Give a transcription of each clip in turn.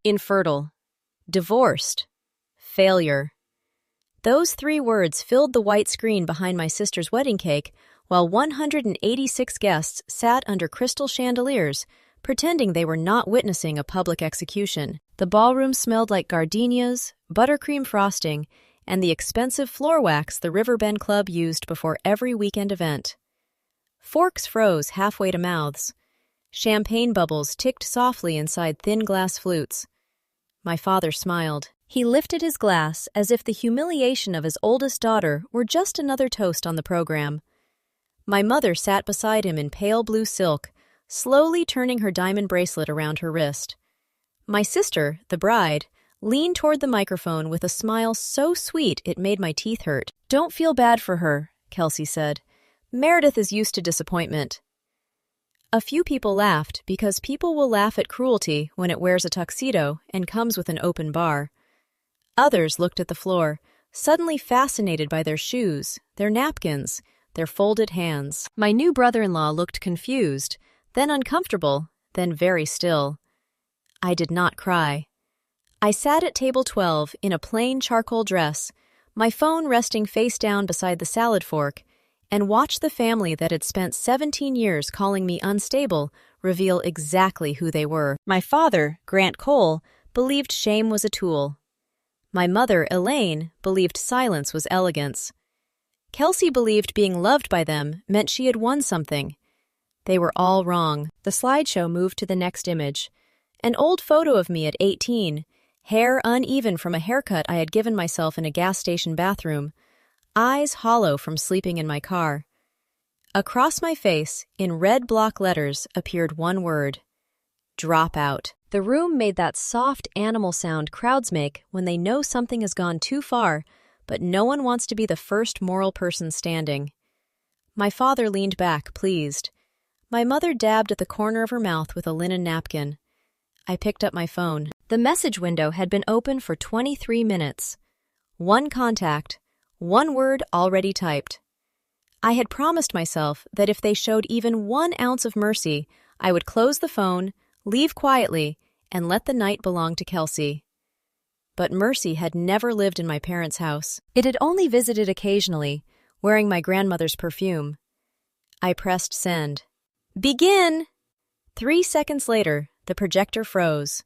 infertile, divorced, failure. Those 3 words filled the white screen behind my sister's wedding cake while 186 guests sat under crystal chandeliers, pretending they were not witnessing a public execution. The ballroom smelled like gardenias, buttercream frosting, and the expensive floor wax the Riverbend Club used before every weekend event. Forks froze halfway to mouths. Champagne bubbles ticked softly inside thin glass flutes. My father smiled. He lifted his glass as if the humiliation of his oldest daughter were just another toast on the program. My mother sat beside him in pale blue silk, slowly turning her diamond bracelet around her wrist. My sister, the bride, leaned toward the microphone with a smile so sweet it made my teeth hurt. "Don't feel bad for her," Kelsey said. "Meredith is used to disappointment." A few people laughed because people will laugh at cruelty when it wears a tuxedo and comes with an open bar. Others looked at the floor, suddenly fascinated by their shoes, their napkins, their folded hands. My new brother-in-law looked confused, then uncomfortable, then very still. I did not cry. I sat at table 12 in a plain charcoal dress, my phone resting face down beside the salad fork, and watched the family that had spent 17 years calling me unstable reveal exactly who they were. My father, Grant Cole, believed shame was a tool. My mother, Elaine, believed silence was elegance. Kelsey believed being loved by them meant she had won something. They were all wrong. The slideshow moved to the next image. An old photo of me at 18, hair uneven from a haircut I had given myself in a gas station bathroom, eyes hollow from sleeping in my car. Across my face, in red block letters, appeared one word: drop out. The room made that soft animal sound crowds make when they know something has gone too far, but no one wants to be the first moral person standing. My father leaned back, pleased. My mother dabbed at the corner of her mouth with a linen napkin. I picked up my phone. The message window had been open for 23 minutes. One contact, one word already typed. I had promised myself that if they showed even 1 ounce of mercy, I would close the phone, leave quietly, and let the night belong to Kelsey. But Mercy had never lived in my parents' house. It had only visited occasionally, wearing my grandmother's perfume. I pressed send. Begin! 3 seconds later, the projector froze.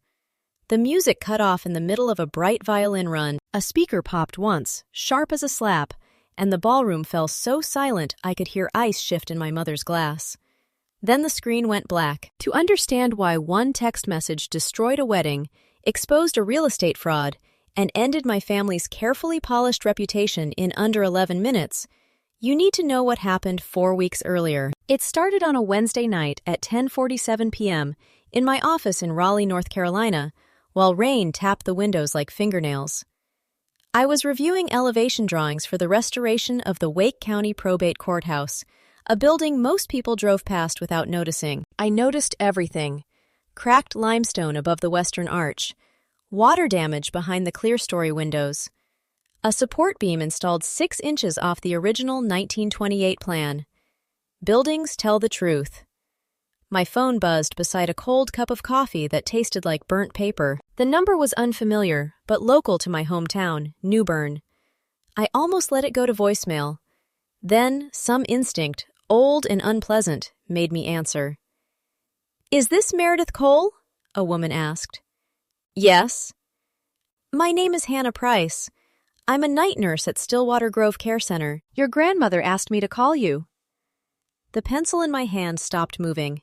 The music cut off in the middle of a bright violin run. A speaker popped once, sharp as a slap, and the ballroom fell so silent I could hear ice shift in my mother's glass. Then the screen went black. To understand why one text message destroyed a wedding, exposed a real estate fraud, and ended my family's carefully polished reputation in under 11 minutes, you need to know what happened 4 weeks earlier. It started on a Wednesday night at 10:47 p.m. in my office in Raleigh, North Carolina, while rain tapped the windows like fingernails. I was reviewing elevation drawings for the restoration of the Wake County Probate Courthouse, a building most people drove past without noticing. I noticed everything: cracked limestone above the western arch, water damage behind the clerestory windows, a support beam installed 6 inches off the original 1928 plan. Buildings tell the truth. My phone buzzed beside a cold cup of coffee that tasted like burnt paper. The number was unfamiliar, but local to my hometown, New Bern. I almost let it go to voicemail. Then, some instinct, old and unpleasant, made me answer. "Is this Meredith Cole?" a woman asked. "Yes." "My name is Hannah Price. I'm a night nurse at Stillwater Grove Care Center. Your grandmother asked me to call you." The pencil in my hand stopped moving.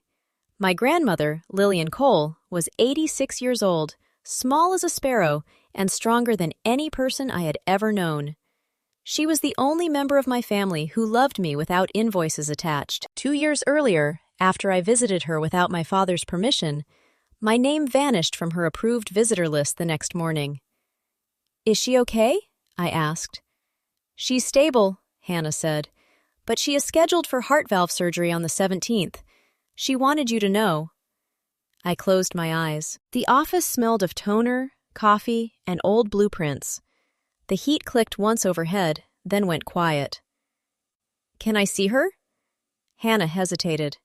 My grandmother, Lillian Cole, was 86 years old, small as a sparrow, and stronger than any person I had ever known. She was the only member of my family who loved me without invoices attached. 2 years earlier, after I visited her without my father's permission, my name vanished from her approved visitor list the next morning. "Is she okay?" I asked. "She's stable," Hannah said, "but she is scheduled for heart valve surgery on the 17th. She wanted you to know." I closed my eyes. The office smelled of toner, coffee, and old blueprints. The heat clicked once overhead, then went quiet. "Can I see her?" Hannah hesitated.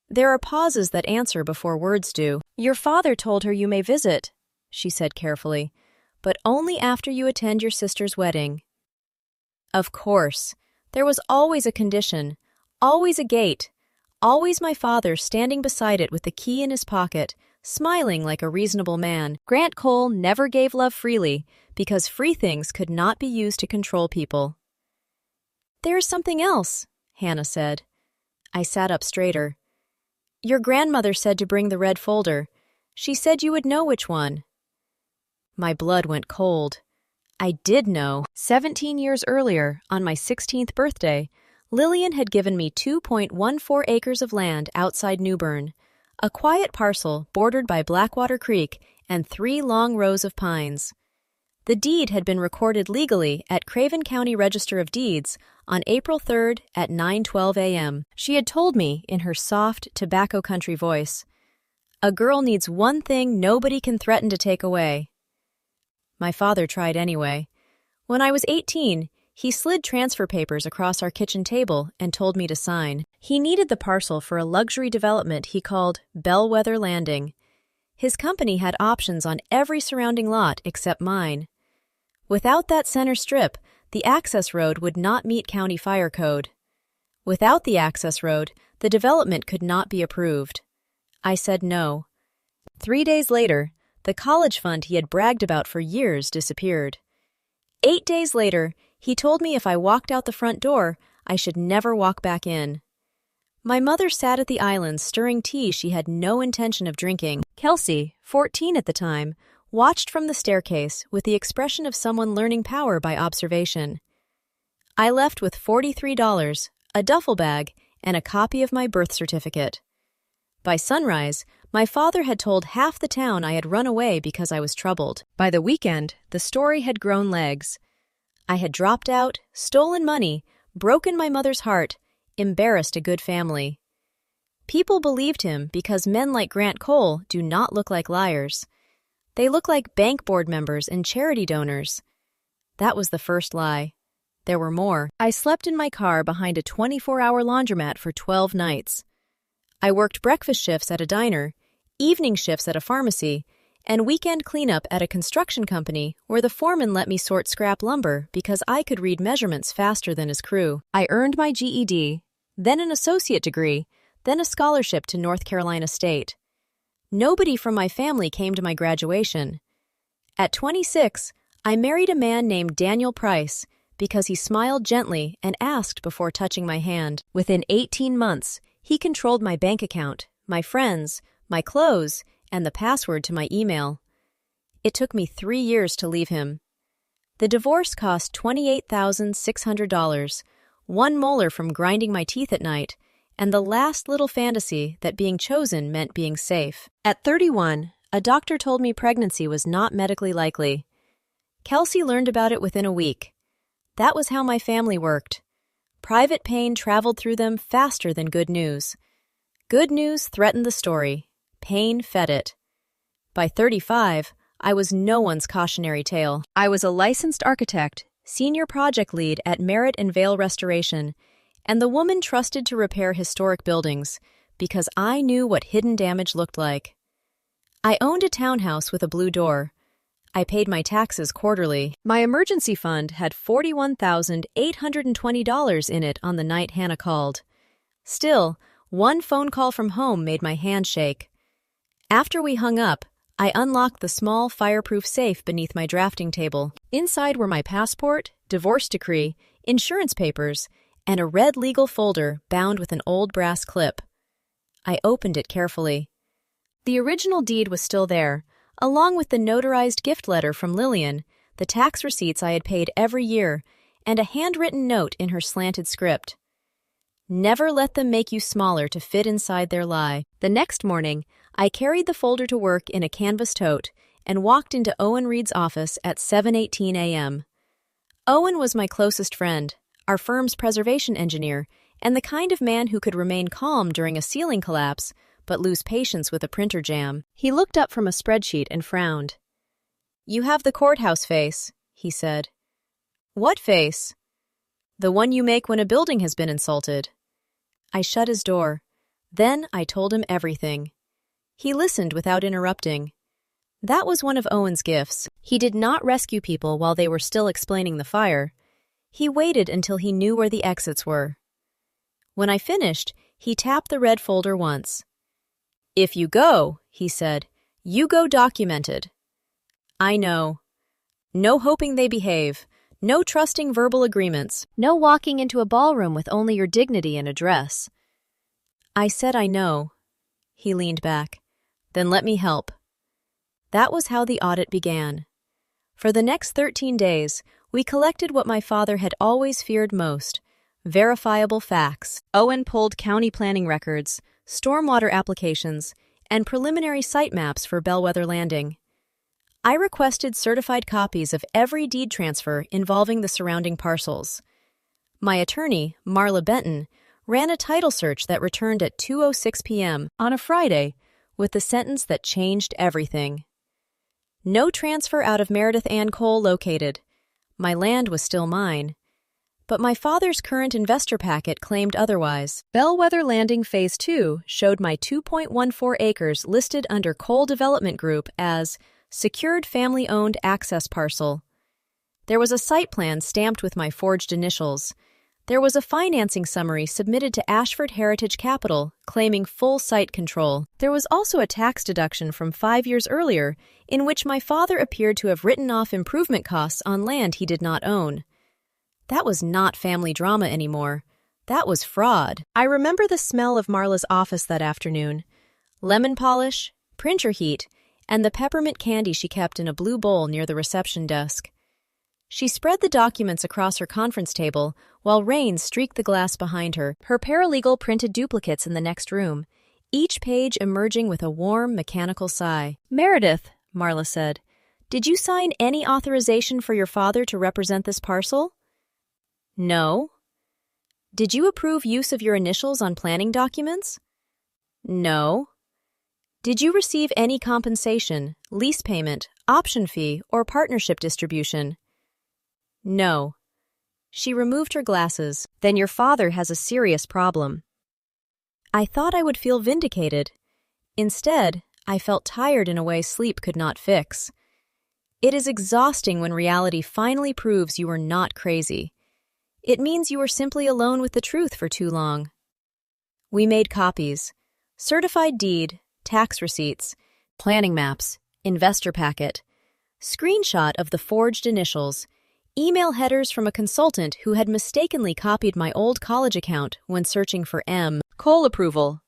There are pauses that answer before words do. "Your father told her you may visit," she said carefully, "but only after you attend your sister's wedding." Of course. There was always a condition, always a gate, always my father standing beside it with the key in his pocket, smiling like a reasonable man. Grant Cole never gave love freely because free things could not be used to control people. "There's something else," Hannah said. I sat up straighter. "Your grandmother said to bring the red folder. She said you would know which one." My blood went cold. I did know. 17 years earlier, on my 16th birthday, Lillian had given me 2.14 acres of land outside New Bern, a quiet parcel bordered by Blackwater Creek and 3 long rows of pines. The deed had been recorded legally at Craven County Register of Deeds on April 3rd at 9:12 a.m. She had told me in her soft, tobacco country voice, "A girl needs one thing nobody can threaten to take away." My father tried anyway. When I was 18, he slid transfer papers across our kitchen table and told me to sign. He needed the parcel for a luxury development he called Bellwether Landing. His company had options on every surrounding lot except mine. Without that center strip, the access road would not meet county fire code. Without the access road, the development could not be approved. I said no. 3 days later, the college fund he had bragged about for years disappeared. 8 days later, he told me if I walked out the front door, I should never walk back in. My mother sat at the island stirring tea she had no intention of drinking. Kelsey, 14 at the time, watched from the staircase with the expression of someone learning power by observation. I left with $43, a duffel bag, and a copy of my birth certificate. By sunrise, my father had told half the town I had run away because I was troubled. By the weekend, the story had grown legs. I had dropped out, stolen money, broken my mother's heart, embarrassed a good family. People believed him because men like Grant Cole do not look like liars. They look like bank board members and charity donors. That was the first lie. There were more. I slept in my car behind a 24-hour laundromat for 12 nights. I worked breakfast shifts at a diner, evening shifts at a pharmacy, and weekend cleanup at a construction company where the foreman let me sort scrap lumber because I could read measurements faster than his crew. I earned my GED, then an associate degree, then a scholarship to North Carolina State. Nobody from my family came to my graduation. At 26, I married a man named Daniel Price because he smiled gently and asked before touching my hand. Within 18 months, he controlled my bank account, my friends, my clothes, and the password to my email. It took me 3 years to leave him. The divorce cost $28,600, 1 molar from grinding my teeth at night, and the last little fantasy that being chosen meant being safe. At 31, a doctor told me pregnancy was not medically likely. Kelsey learned about it within a week. That was how my family worked. Private pain traveled through them faster than good news. Good news threatened the story. Pain fed it. By 35, I was no one's cautionary tale. I was a licensed architect, senior project lead at Merritt and Vale Restoration, and the woman trusted to repair historic buildings because I knew what hidden damage looked like. I owned a townhouse with a blue door. I paid my taxes quarterly. My emergency fund had $41,820 in it on the night Hannah called. Still, one phone call from home made my hand shake. After we hung up, I unlocked the small fireproof safe beneath my drafting table. Inside were my passport, divorce decree, insurance papers, and a red legal folder bound with an old brass clip. I opened it carefully. The original deed was still there, along with the notarized gift letter from Lillian, the tax receipts I had paid every year, and a handwritten note in her slanted script. Never let them make you smaller to fit inside their lie. The next morning, I carried the folder to work in a canvas tote and walked into Owen Reed's office at 7:18 a.m. Owen was my closest friend, our firm's preservation engineer, and the kind of man who could remain calm during a ceiling collapse but lose patience with a printer jam. He looked up from a spreadsheet and frowned. "You have the courthouse face," he said. "What face?" "The one you make when a building has been insulted." I shut his door. Then I told him everything. He listened without interrupting. That was one of Owen's gifts. He did not rescue people while they were still explaining the fire. He waited until he knew where the exits were. When I finished, he tapped the red folder once. "If you go," he said, "you go documented." I know. No hoping they behave. No trusting verbal agreements. No walking into a ballroom with only your dignity and address. I said I know. He leaned back. Then let me help. That was how the audit began. For the next 13 days, we collected what my father had always feared most: verifiable facts. Owen pulled county planning records, stormwater applications, and preliminary site maps for Bellwether Landing. I requested certified copies of every deed transfer involving the surrounding parcels. My attorney, Marla Benton, ran a title search that returned at 2:06 p.m. on a Friday with the sentence that changed everything. No transfer out of Meredith Ann Cole located. My land was still mine. But my father's current investor packet claimed otherwise. Bellwether Landing Phase 2 showed my 2.14 acres listed under Cole Development Group as Secured Family-Owned Access Parcel. There was a site plan stamped with my forged initials. There was a financing summary submitted to Ashford Heritage Capital, claiming full site control. There was also a tax deduction from 5 years earlier, in which my father appeared to have written off improvement costs on land he did not own. That was not family drama anymore. That was fraud. I remember the smell of Marla's office that afternoon. Lemon polish, printer heat, and the peppermint candy she kept in a blue bowl near the reception desk. She spread the documents across her conference table, while rain streaked the glass behind her. Her paralegal printed duplicates in the next room, each page emerging with a warm, mechanical sigh. "Meredith," Marla said, "did you sign any authorization for your father to represent this parcel?" "No." "Did you approve use of your initials on planning documents?" "No." "Did you receive any compensation, lease payment, option fee, or partnership distribution?" "No." She removed her glasses. "Then your father has a serious problem." I thought I would feel vindicated. Instead, I felt tired in a way sleep could not fix. It is exhausting when reality finally proves you were not crazy. It means you were simply alone with the truth for too long. We made copies: certified deed, tax receipts, planning maps, investor packet, screenshot of the forged initials, email headers from a consultant who had mistakenly copied my old college account when searching for Cole approval.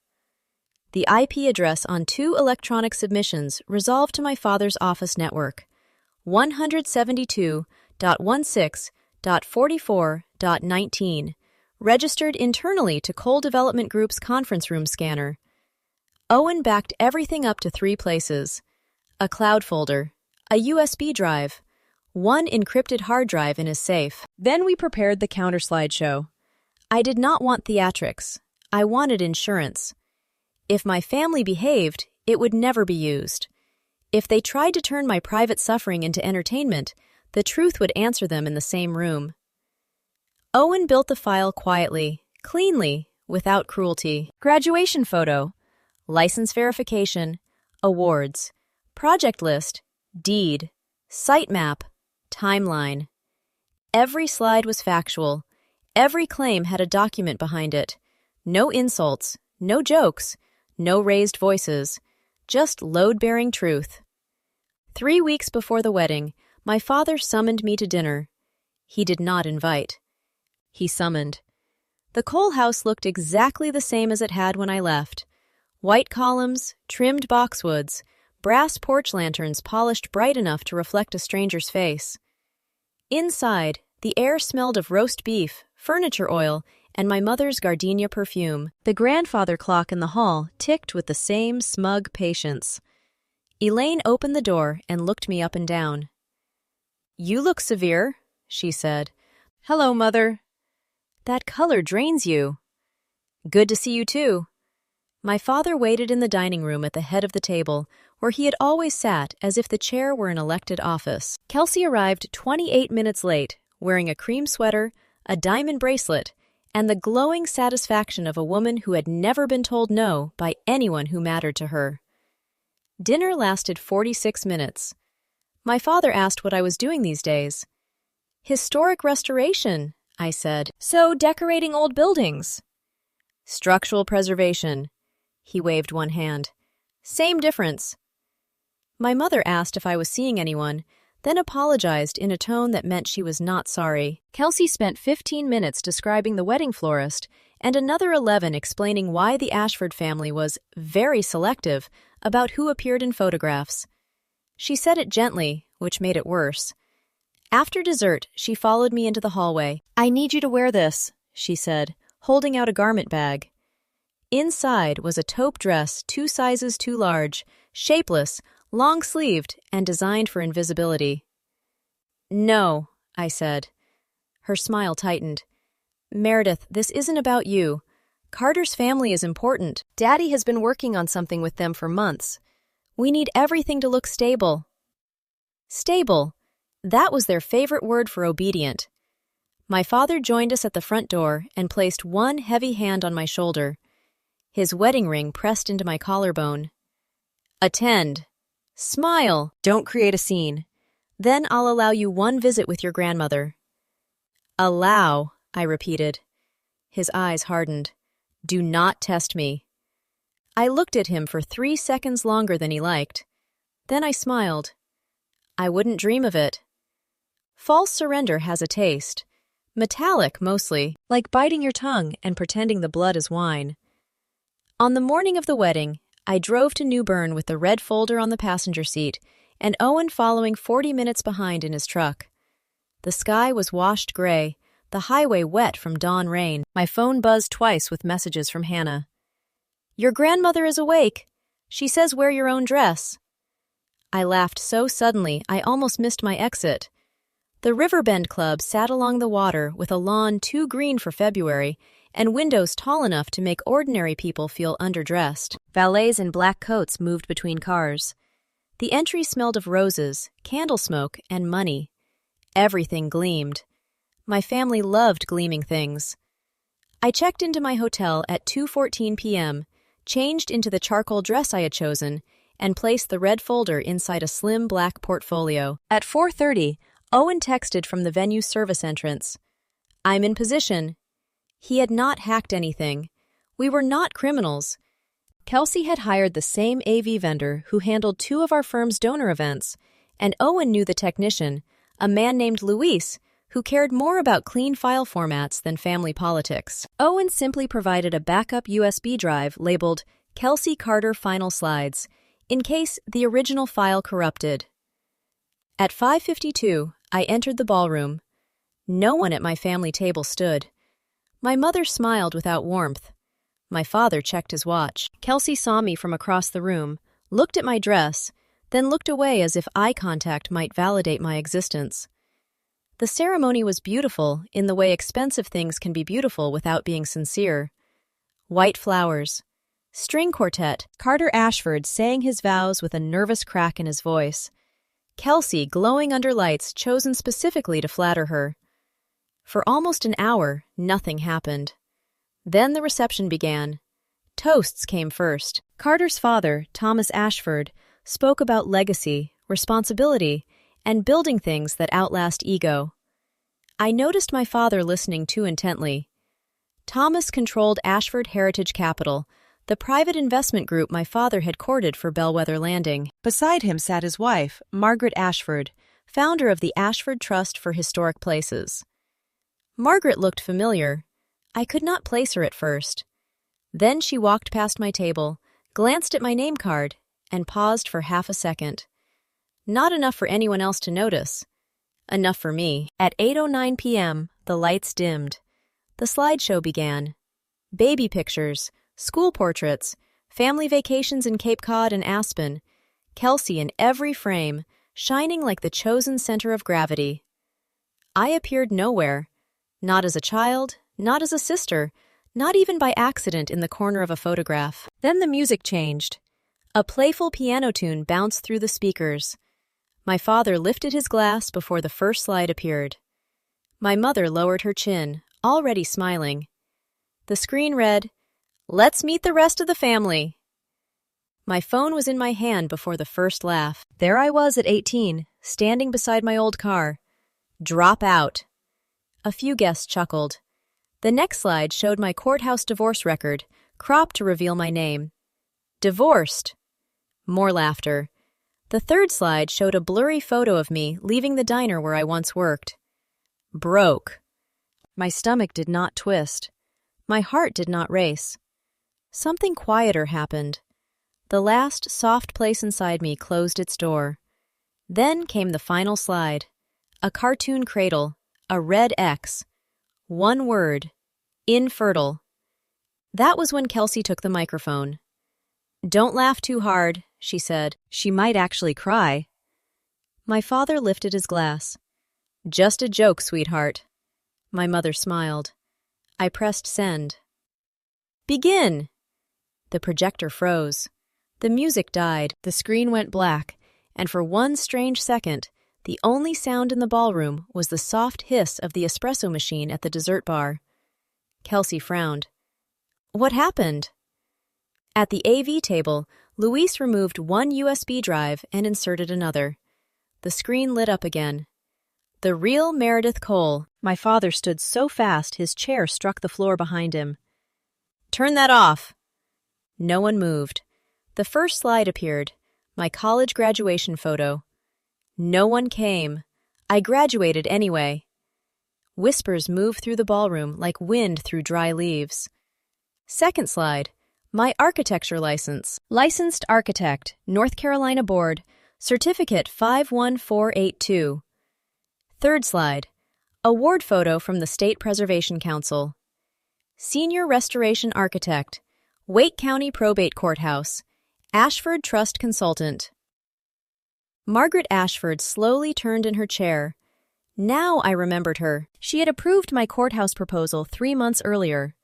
The IP address on 2 electronic submissions resolved to my father's office network: 172.16.44.19, registered internally to Cole Development Group's conference room scanner. Owen backed everything up to 3 places: a cloud folder, a USB drive, 1 encrypted hard drive in his safe. Then we prepared the counter slideshow. I did not want theatrics. I wanted insurance. If my family behaved, it would never be used. If they tried to turn my private suffering into entertainment, the truth would answer them in the same room. Owen built the file quietly, cleanly, without cruelty. Graduation photo, license verification, awards, project list, deed, site map, timeline. Every slide was factual. Every claim had a document behind it. No insults, no jokes, no raised voices, just load-bearing truth. 3 weeks before the wedding, my father summoned me to dinner. He did not invite. He summoned. The Cole house looked exactly the same as it had when I left. White columns, trimmed boxwoods, brass porch lanterns polished bright enough to reflect a stranger's face. Inside, the air smelled of roast beef, furniture oil, and my mother's gardenia perfume. The grandfather clock in the hall ticked with the same smug patience. Elaine opened the door and looked me up and down. "You look severe," she said. "Hello, Mother." "That color drains you." "Good to see you, too." My father waited in the dining room at the head of the table, where he had always sat as if the chair were an elected office. Kelsey arrived 28 minutes late, wearing a cream sweater, a diamond bracelet, and the glowing satisfaction of a woman who had never been told no by anyone who mattered to her. Dinner lasted 46 minutes. My father asked what I was doing these days. Historic restoration, I said. So decorating old buildings. Structural preservation. He waved one hand. Same difference. My mother asked if I was seeing anyone, then apologized in a tone that meant she was not sorry. Kelsey spent 15 minutes describing the wedding florist and another 11 explaining why the Ashford family was very selective about who appeared in photographs. She said it gently, which made it worse. After dessert, she followed me into the hallway. "I need you to wear this," she said, holding out a garment bag. Inside was a taupe dress 2 sizes too large, shapeless, long-sleeved, and designed for invisibility. "No," I said. Her smile tightened. "Meredith, this isn't about you. Carter's family is important. Daddy has been working on something with them for months. We need everything to look stable." Stable. That was their favorite word for obedient. My father joined us at the front door and placed one heavy hand on my shoulder. His wedding ring pressed into my collarbone. "Attend. Smile. Don't create a scene. Then I'll allow you one visit with your grandmother." "Allow," I repeated. His eyes hardened. "Do not test me." I looked at him for 3 seconds longer than he liked. Then I smiled. "I wouldn't dream of it." False surrender has a taste. Metallic, mostly, like biting your tongue and pretending the blood is wine. On the morning of the wedding, I drove to New Bern with the red folder on the passenger seat and Owen following 40 minutes behind in his truck. The sky was washed gray, the highway wet from dawn rain. My phone buzzed twice with messages from Hannah. "Your grandmother is awake. She says wear your own dress." I laughed so suddenly I almost missed my exit. The Riverbend Club sat along the water with a lawn too green for February and windows tall enough to make ordinary people feel underdressed. Valets in black coats moved between cars. The entry smelled of roses, candle smoke, and money. Everything gleamed. My family loved gleaming things. I checked into my hotel at 2:14 p.m., changed into the charcoal dress I had chosen, and placed the red folder inside a slim black portfolio. At 4:30, Owen texted from the venue's service entrance. "I'm in position." He had not hacked anything. We were not criminals. Kelsey had hired the same AV vendor who handled 2 of our firm's donor events, and Owen knew the technician, a man named Luis, who cared more about clean file formats than family politics. Owen simply provided a backup USB drive labeled Kelsey Carter Final Slides, in case the original file corrupted. At 5:52, I entered the ballroom. No one at my family table stood. My mother smiled without warmth. My father checked his watch. Kelsey saw me from across the room, looked at my dress, then looked away as if eye contact might validate my existence. The ceremony was beautiful in the way expensive things can be beautiful without being sincere. White flowers. String quartet. Carter Ashford sang his vows with a nervous crack in his voice. Kelsey glowing under lights chosen specifically to flatter her. For almost an hour, nothing happened. Then the reception began. Toasts came first. Carter's father, Thomas Ashford, spoke about legacy, responsibility, and building things that outlast ego. I noticed my father listening too intently. Thomas controlled Ashford Heritage Capital, the private investment group my father had courted for Bellwether Landing. Beside him sat his wife, Margaret Ashford, founder of the Ashford Trust for Historic Places. Margaret looked familiar. I could not place her at first. Then she walked past my table, glanced at my name card, and paused for half a second. Not enough for anyone else to notice. Enough for me. At 8:09 p.m., the lights dimmed. The slideshow began. Baby pictures, school portraits, family vacations in Cape Cod and Aspen, Kelsey in every frame, shining like the chosen center of gravity. I appeared nowhere. Not as a child, not as a sister, not even by accident in the corner of a photograph. Then the music changed. A playful piano tune bounced through the speakers. My father lifted his glass before the first slide appeared. My mother lowered her chin, already smiling. The screen read, "Let's meet the rest of the family." My phone was in my hand before the first laugh. There I was at 18, standing beside my old car. Drop out. A few guests chuckled. The next slide showed my courthouse divorce record, cropped to reveal my name. Divorced. More laughter. The third slide showed a blurry photo of me leaving the diner where I once worked. Broke. My stomach did not twist. My heart did not race. Something quieter happened. The last soft place inside me closed its door. Then came the final slide. A cartoon cradle, a red X. One word. Infertile. That was when Kelsey took the microphone. "Don't laugh too hard," she said. "She might actually cry." My father lifted his glass. "Just a joke, sweetheart." My mother smiled. I pressed send. "Begin!" The projector froze. The music died, the screen went black, and for one strange second, the only sound in the ballroom was the soft hiss of the espresso machine at the dessert bar. Kelsey frowned. "What happened?" At the AV table, Luis removed one USB drive and inserted another. The screen lit up again. The real Meredith Cole. My father stood so fast his chair struck the floor behind him. "Turn that off!" No one moved. The first slide appeared, my college graduation photo. No one came. I graduated anyway. Whispers moved through the ballroom like wind through dry leaves. Second slide, my architecture license. Licensed architect, North Carolina Board, Certificate 51482. Third slide, award photo from the State Preservation Council. Senior Restoration Architect, Wake County Probate Courthouse, Ashford Trust Consultant. Margaret Ashford slowly turned in her chair. Now I remembered her. She had approved my courthouse proposal 3 months earlier.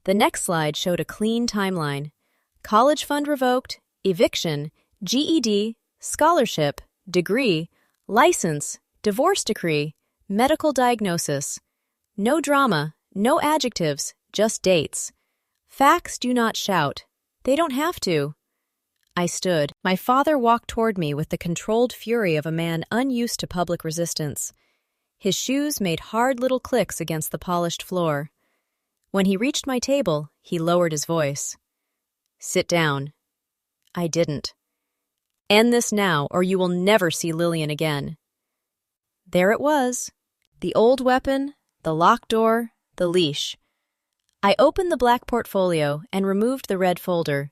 The next slide showed a clean timeline. College fund revoked, eviction, GED, scholarship, degree, license, divorce decree, medical diagnosis. No drama, no adjectives, just dates. Facts do not shout. They don't have to. I stood. My father walked toward me with the controlled fury of a man unused to public resistance. His shoes made hard little clicks against the polished floor. When he reached my table, he lowered his voice. "Sit down." I didn't. "End this now, or you will never see Lillian again." There it was. The old weapon, the locked door, the leash. I opened the black portfolio and removed the red folder.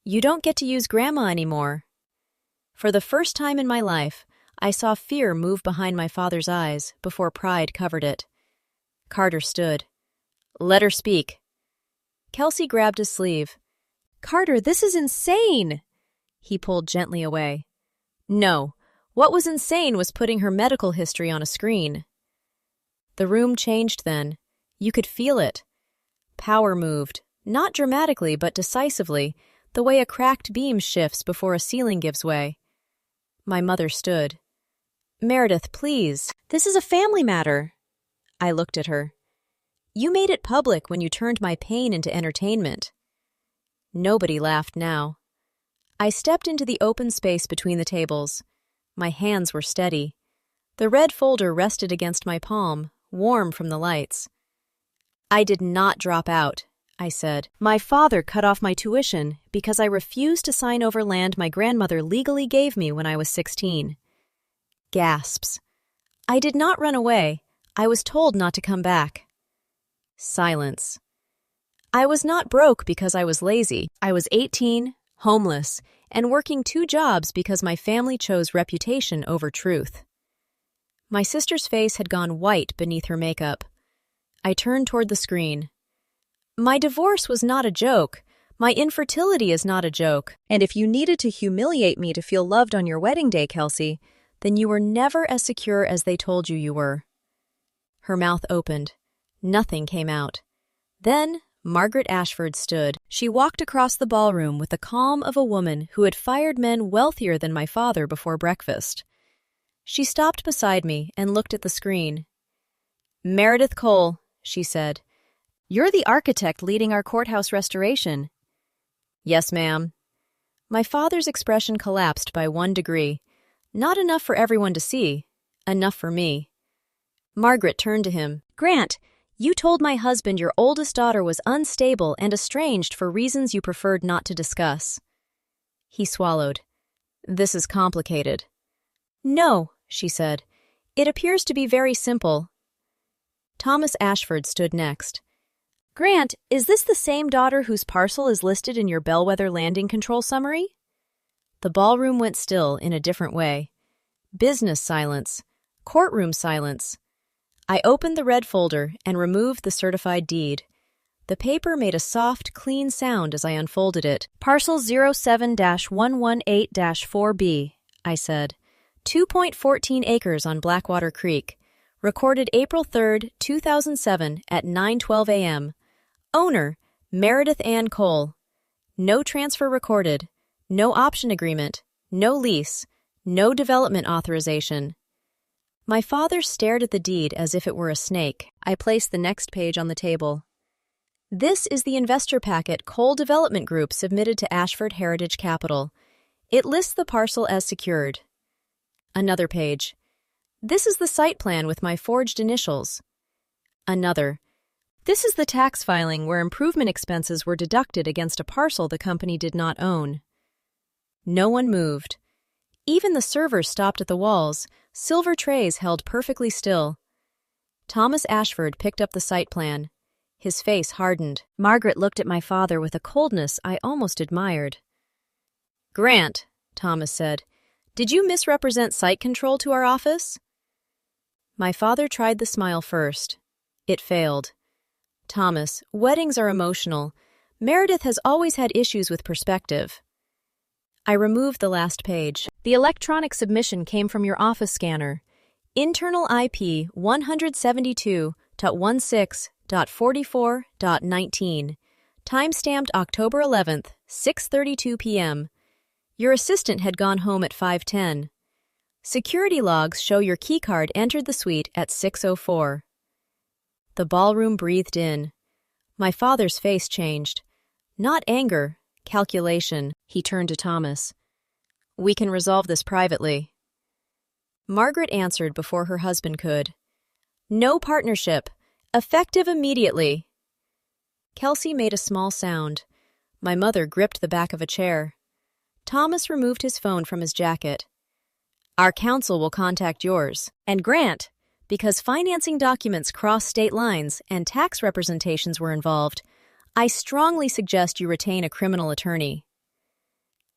"You don't get to use Grandma anymore." For the first time in my life, I saw fear move behind my father's eyes before pride covered it. Carter stood. "Let her speak." Kelsey grabbed his sleeve. "Carter, this is insane!" He pulled gently away. "No, what was insane was putting her medical history on a screen." The room changed then. You could feel it. Power moved, not dramatically but decisively, the way a cracked beam shifts before a ceiling gives way. My mother stood. "Meredith, please. This is a family matter." I looked at her. "You made it public when you turned my pain into entertainment." Nobody laughed now. I stepped into the open space between the tables. My hands were steady. The red folder rested against my palm, warm from the lights. "I did not drop out," I said. "My father cut off my tuition because I refused to sign over land my grandmother legally gave me when I was 16. Gasps. "I did not run away. I was told not to come back." Silence. "I was not broke because I was lazy. I was 18, homeless, and working 2 jobs because my family chose reputation over truth." My sister's face had gone white beneath her makeup. I turned toward the screen. "My divorce was not a joke. My infertility is not a joke. And if you needed to humiliate me to feel loved on your wedding day, Kelsey, then you were never as secure as they told you you were." Her mouth opened. Nothing came out. Then Margaret Ashford stood. She walked across the ballroom with the calm of a woman who had fired men wealthier than my father before breakfast. She stopped beside me and looked at the screen. "Meredith Cole," she said. "You're the architect leading our courthouse restoration." "Yes, ma'am." My father's expression collapsed by 1 degree. Not enough for everyone to see, enough for me. Margaret turned to him. Grant, you told my husband your oldest daughter was unstable and estranged for reasons you preferred not to discuss. He swallowed. This is complicated. No, she said. It appears to be very simple. Thomas Ashford stood next. Grant, is this the same daughter whose parcel is listed in your Bellwether Landing Control summary? The ballroom went still in a different way. Business silence. Courtroom silence. I opened the red folder and removed the certified deed. The paper made a soft, clean sound as I unfolded it. Parcel 07-118-4B, I said. 2.14 acres on Blackwater Creek. Recorded April 3, 2007 at 9:12 a.m. Owner, Meredith Ann Cole. No transfer recorded. No option agreement. No lease. No development authorization. My father stared at the deed as if it were a snake. I placed the next page on the table. This is the investor packet Cole Development Group submitted to Ashford Heritage Capital. It lists the parcel as secured. Another page. This is the site plan with my forged initials. Another. This is the tax filing where improvement expenses were deducted against a parcel the company did not own. No one moved. Even the servers stopped at the walls, silver trays held perfectly still. Thomas Ashford picked up the site plan. His face hardened. Margaret looked at my father with a coldness I almost admired. Grant, Thomas said, did you misrepresent site control to our office? My father tried the smile first. It failed. Thomas, weddings are emotional. Meredith has always had issues with perspective. I removed the last page. The electronic submission came from your office scanner. Internal IP 172.16.44.19. Time-stamped October 11th, 6:32 p.m. Your assistant had gone home at 5:10. Security logs show your keycard entered the suite at 6:04. The ballroom breathed in. My father's face changed. Not anger, calculation. He turned to Thomas. We can resolve this privately. Margaret answered before her husband could. No partnership. Effective immediately. Kelsey made a small sound. My mother gripped the back of a chair. Thomas removed his phone from his jacket. Our counsel will contact yours. And Grant, because financing documents cross state lines and tax representations were involved, I strongly suggest you retain a criminal attorney.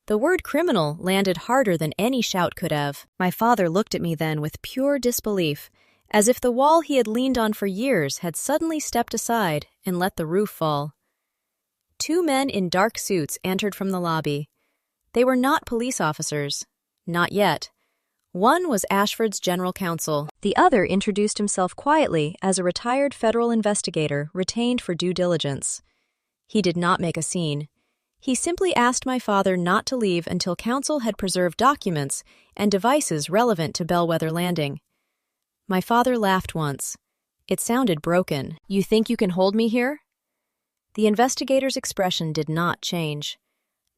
The word criminal landed harder than any shout could have. My father looked at me then with pure disbelief, as if the wall he had leaned on for years had suddenly stepped aside and let the roof fall. 2 men in dark suits entered from the lobby. They were not police officers. Not yet. One was Ashford's general counsel. The other introduced himself quietly as a retired federal investigator retained for due diligence. He did not make a scene. He simply asked my father not to leave until counsel had preserved documents and devices relevant to Bellwether Landing. My father laughed once. It sounded broken. You think you can hold me here? The investigator's expression did not change.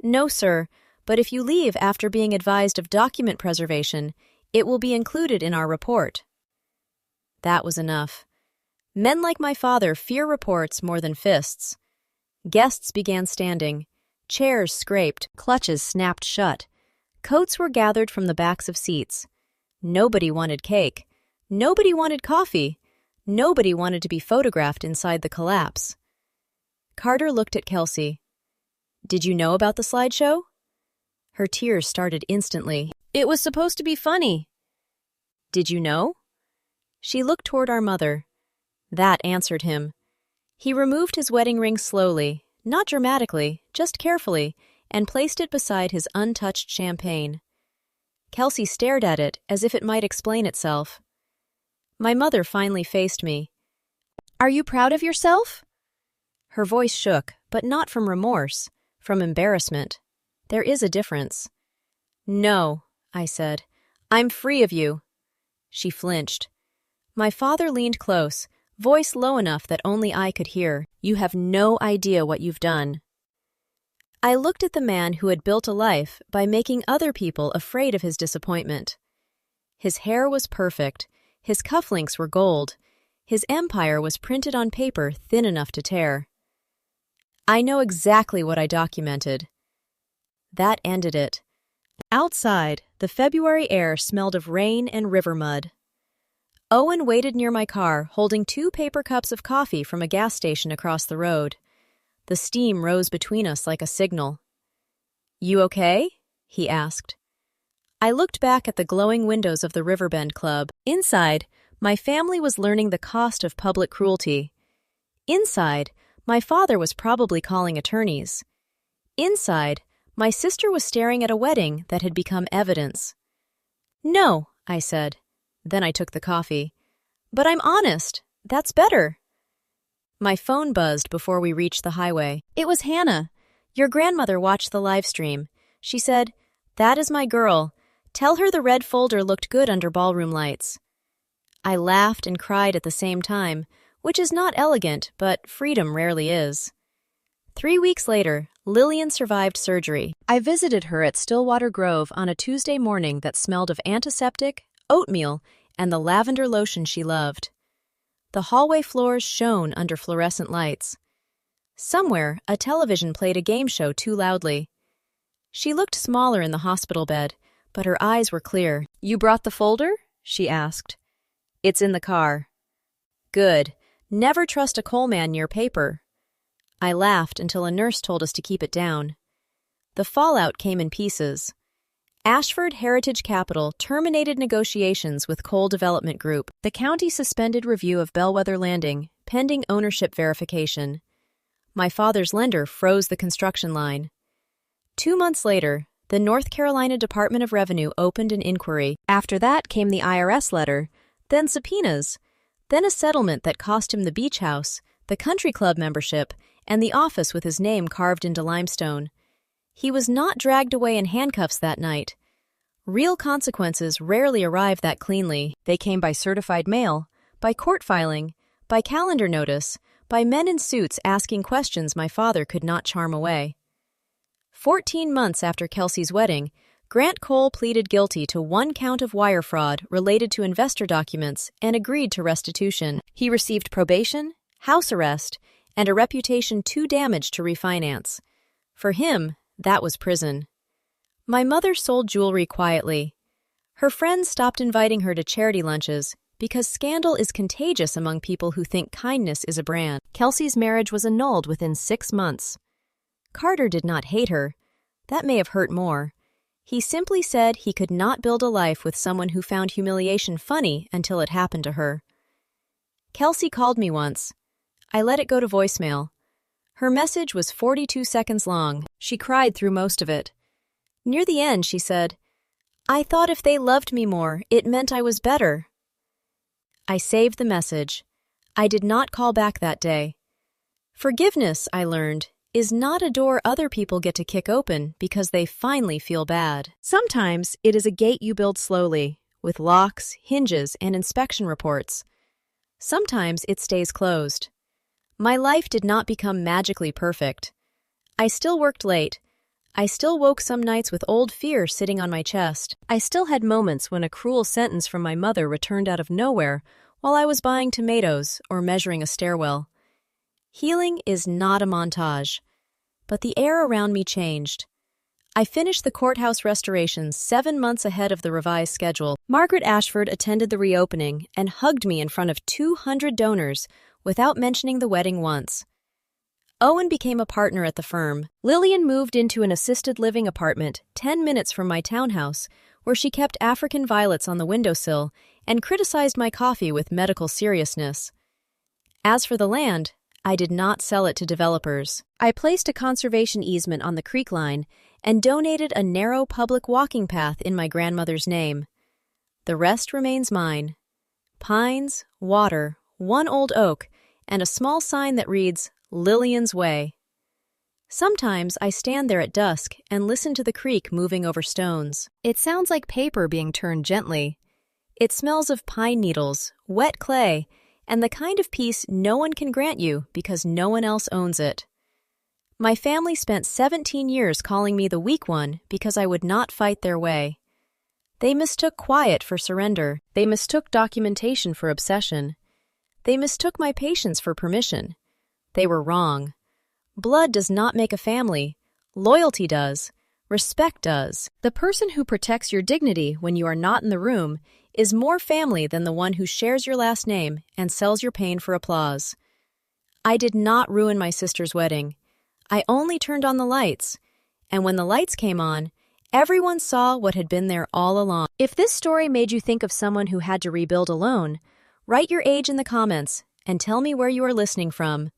No, sir, but if you leave after being advised of document preservation, it will be included in our report. That was enough. Men like my father fear reports more than fists. Guests began standing. Chairs scraped, clutches snapped shut. Coats were gathered from the backs of seats. Nobody wanted cake. Nobody wanted coffee. Nobody wanted to be photographed inside the collapse. Carter looked at Kelsey. Did you know about the slideshow? Her tears started instantly. It was supposed to be funny. Did you know? She looked toward our mother. That answered him. He removed his wedding ring slowly, not dramatically, just carefully, and placed it beside his untouched champagne. Kelsey stared at it as if it might explain itself. My mother finally faced me. Are you proud of yourself? Her voice shook, but not from remorse, from embarrassment. There is a difference. No, I said. I'm free of you. She flinched. My father leaned close, voice low enough that only I could hear. You have no idea what you've done. I looked at the man who had built a life by making other people afraid of his disappointment. His hair was perfect, his cufflinks were gold, his empire was printed on paper thin enough to tear. I know exactly what I documented. That ended it. Outside, the February air smelled of rain and river mud. Owen waited near my car, holding 2 paper cups of coffee from a gas station across the road. The steam rose between us like a signal. "You okay?" he asked. I looked back at the glowing windows of the Riverbend Club. Inside, my family was learning the cost of public cruelty. Inside, my father was probably calling attorneys. Inside, my sister was staring at a wedding that had become evidence. "No," I said. Then I took the coffee. "But I'm honest. That's better." My phone buzzed before we reached the highway. It was Hannah. "Your grandmother watched the live stream. She said, 'That is my girl. Tell her the red folder looked good under ballroom lights.'" I laughed and cried at the same time, which is not elegant, but freedom rarely is. 3 weeks later, Lillian survived surgery. I visited her at Stillwater Grove on a Tuesday morning that smelled of antiseptic, oatmeal, and the lavender lotion she loved. The hallway floors shone under fluorescent lights. Somewhere, a television played a game show too loudly. She looked smaller in the hospital bed, but her eyes were clear. "You brought the folder?" she asked. "It's in the car." "Good. Never trust a coal man near paper." I laughed until a nurse told us to keep it down. The fallout came in pieces. Ashford Heritage Capital terminated negotiations with Coal Development Group. The county suspended review of Bellwether Landing, pending ownership verification. My father's lender froze the construction line. 2 months later, the North Carolina Department of Revenue opened an inquiry. After that came the IRS letter, then subpoenas, then a settlement that cost him the beach house, the country club membership, and the office with his name carved into limestone. He was not dragged away in handcuffs that night. Real consequences rarely arrive that cleanly. They came by certified mail, by court filing, by calendar notice, by men in suits asking questions my father could not charm away. 14 months after Kelsey's wedding, Grant Cole pleaded guilty to 1 count of wire fraud related to investor documents and agreed to restitution. He received probation, house arrest, and a reputation too damaged to refinance. For him, that was prison. My mother sold jewelry quietly. Her friends stopped inviting her to charity lunches because scandal is contagious among people who think kindness is a brand. Kelsey's marriage was annulled within 6 months. Carter did not hate her. That may have hurt more. He simply said he could not build a life with someone who found humiliation funny until it happened to her. Kelsey called me once. I let it go to voicemail. Her message was 42 seconds long. She cried through most of it. Near the end, she said, "I thought if they loved me more, it meant I was better." I saved the message. I did not call back that day. Forgiveness, I learned, is not a door other people get to kick open because they finally feel bad. Sometimes it is a gate you build slowly, with locks, hinges, and inspection reports. Sometimes it stays closed. My life did not become magically perfect. I still worked late. I still woke some nights with old fear sitting on my chest. I still had moments when a cruel sentence from my mother returned out of nowhere while I was buying tomatoes or measuring a stairwell. Healing is not a montage, but the air around me changed. I finished the courthouse restorations 7 months ahead of the revised schedule. Margaret Ashford attended the reopening and hugged me in front of 200 donors without mentioning the wedding once. Owen became a partner at the firm. Lillian moved into an assisted living apartment 10 minutes from my townhouse, where she kept African violets on the windowsill and criticized my coffee with medical seriousness. As for the land, I did not sell it to developers. I placed a conservation easement on the creek line and donated a narrow public walking path in my grandmother's name. The rest remains mine. Pines, water, 1 old oak, and a small sign that reads, Lillian's Way. Sometimes I stand there at dusk and listen to the creek moving over stones. It sounds like paper being turned gently. It smells of pine needles, wet clay, and the kind of peace no one can grant you because no one else owns it. My family spent 17 years calling me the weak one because I would not fight their way. They mistook quiet for surrender. They mistook documentation for obsession. They mistook my patience for permission. They were wrong. Blood does not make a family. Loyalty does. Respect does. The person who protects your dignity when you are not in the room is more family than the one who shares your last name and sells your pain for applause. I did not ruin my sister's wedding. I only turned on the lights. And when the lights came on, everyone saw what had been there all along. If this story made you think of someone who had to rebuild alone, write your age in the comments and tell me where you are listening from.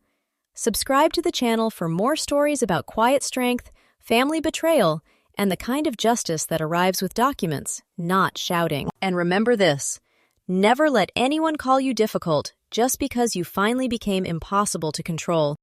Subscribe to the channel for more stories about quiet strength, family betrayal, and the kind of justice that arrives with documents, not shouting. And remember this: never let anyone call you difficult just because you finally became impossible to control.